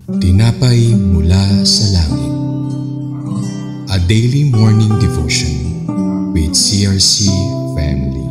Tinapay mula sa langit. A daily morning devotion with CRC family.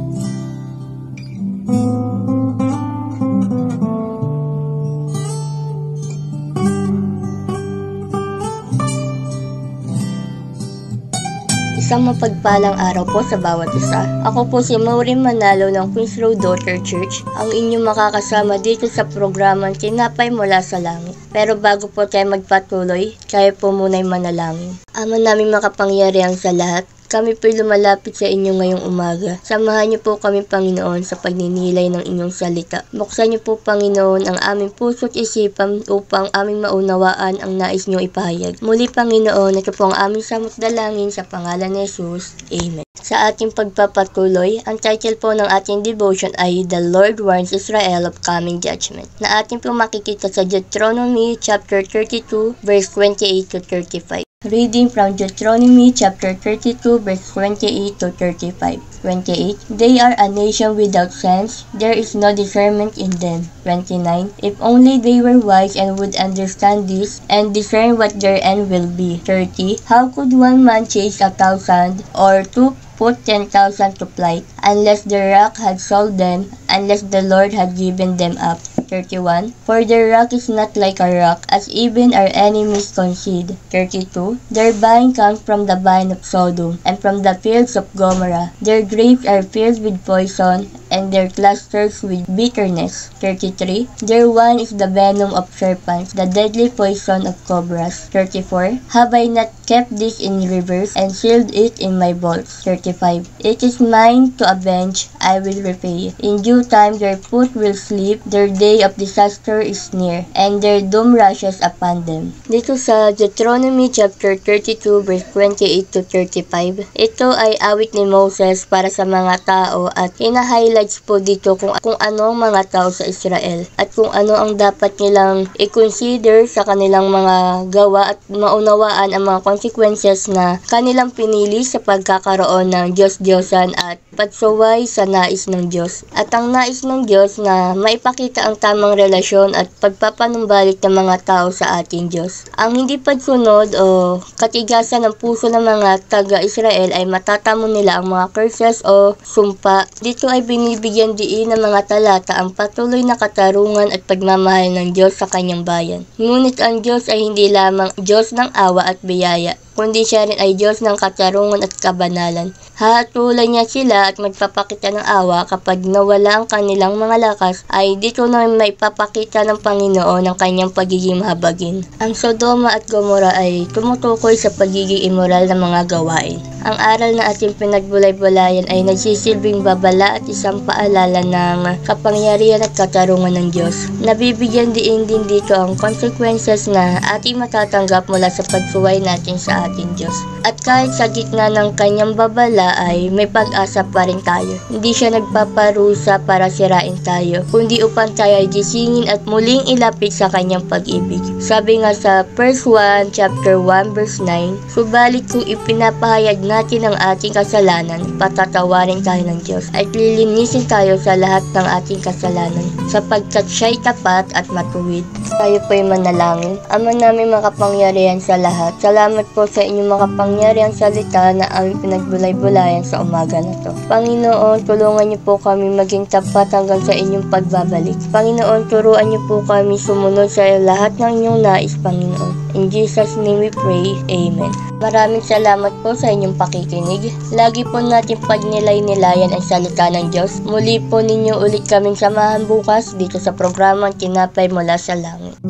Isang mapagpalang araw po sa bawat isa. Ako po si Maureen Manalo ng Queens Road Daughter Church, ang inyong makakasama dito sa programang Tinapay Mula sa Langit. Pero bago po tayo magpatuloy, tayo po muna'y manalangin. Ama naming makapangyarihan sa lahat, kami po'y lumalapit sa inyo ngayong umaga. Samahan niyo po kami, Panginoon, sa pagninilay ng inyong salita. Buksan niyo po, Panginoon, ang aming puso't isipan upang aming maunawaan ang nais niyo ipahayag. Muli, Panginoon, ito po ang aming samot dalangin sa pangalan ni Jesus. Amen. Sa ating pagpapatuloy, ang title po ng ating devotion ay The Lord Warns Israel of Coming Judgment, na ating po makikita sa Deuteronomy chapter 32, verse 28 to 35. Reading from Deuteronomy chapter 32 verse 28 to 35. 28. They are a nation without sense, there is no discernment in them. 29. If only they were wise and would understand this and discern what their end will be. 30. How could one man chase 1,000 or two put 10,000 to flight unless the rock had sold them, unless the Lord had given them up. 31. For their rock is not like a rock, as even our enemies concede. 32. Their vine comes from the vine of Sodom, and from the fields of Gomorrah. Their grapes are filled with poison, and their clusters with bitterness. 33. Their wine is the venom of serpents, the deadly poison of cobras. 34. Have I not kept this in rivers, and sealed it in my vaults? 35. It is mine to avenge, I will repay. In due time their foot will sleep, their day of disaster is near, and their doom rushes upon them. Dito sa Deuteronomy chapter 32 verse 28 to 35, ito ay awit ni Moses para sa mga tao at hina-highlights po dito kung ano ang mga tao sa Israel at kung ano ang dapat nilang i-consider sa kanilang mga gawa at maunawaan ang mga consequences na kanilang pinili sa pagkakaroon ng Diyos-Diyosan at pagsuway sa nais ng Diyos. At ang nais ng Diyos na maipakita ang tamang relasyon at pagpapanumbalik ng mga tao sa ating Diyos. Ang hindi pagsunod o katigasan ng puso ng mga taga-Israel ay matatamo nila ang mga curses o sumpa. Dito ay binibigyan diin ng mga talata ang patuloy na katarungan at pagmamahal ng Diyos sa kanyang bayan. Ngunit ang Diyos ay hindi lamang Diyos ng awa at biyaya, kundi siya rin ay Diyos ng katarungan at kabanalan. Hahatulan niya sila at magpapakita ng awa kapag nawala ang kanilang mga lakas, ay dito na may papakita ng Panginoon ang kanyang pagiging mahabagin. Ang Sodoma at Gomorrah ay tumutukoy sa pagiging immoral ng mga gawain. Ang aral na ating pinagbulay-bulayan ay nagsisilbing babala at isang paalala ng kapangyarihan at katarungan ng Diyos. Nabibigyan din dito ang consequences na ating matatanggap mula sa pagsuway natin sa ating Diyos. At kahit sa gitna ng kanyang babala ay may pag-asa pa rin tayo. Hindi siya nagpaparusa para sirain tayo, kundi upang tayo ay gisingin at muling ilapit sa kanyang pag-ibig. Sabi nga sa 1 chapter 1 verse 9, subalit kung ipinapahayag natin ang ating kasalanan, patatawarin tayo ng Diyos at lilinisin tayo sa lahat ng ating kasalanan, sapagkat siya'y tapat at matuwid. Tayo po'y manalangin. Ama namin makapangyarihan sa lahat, salamat po sa inyong makapangyarihang salita na aming pinagbulay-bulayan sa umaga na to. Panginoon, tulungan niyo po kami maging tapat hanggang sa inyong pagbabalik. Panginoon, turuan niyo po kami sumunod sa lahat ng inyong nais, Panginoon. In Jesus' name we pray. Amen. Maraming salamat po sa inyong pakikinig. Lagi po natin pagnilay-nilayan ang salita ng Diyos. Muli po ninyo ulit kaming samahan bukas dito sa programang Tinapay Mula sa Langit.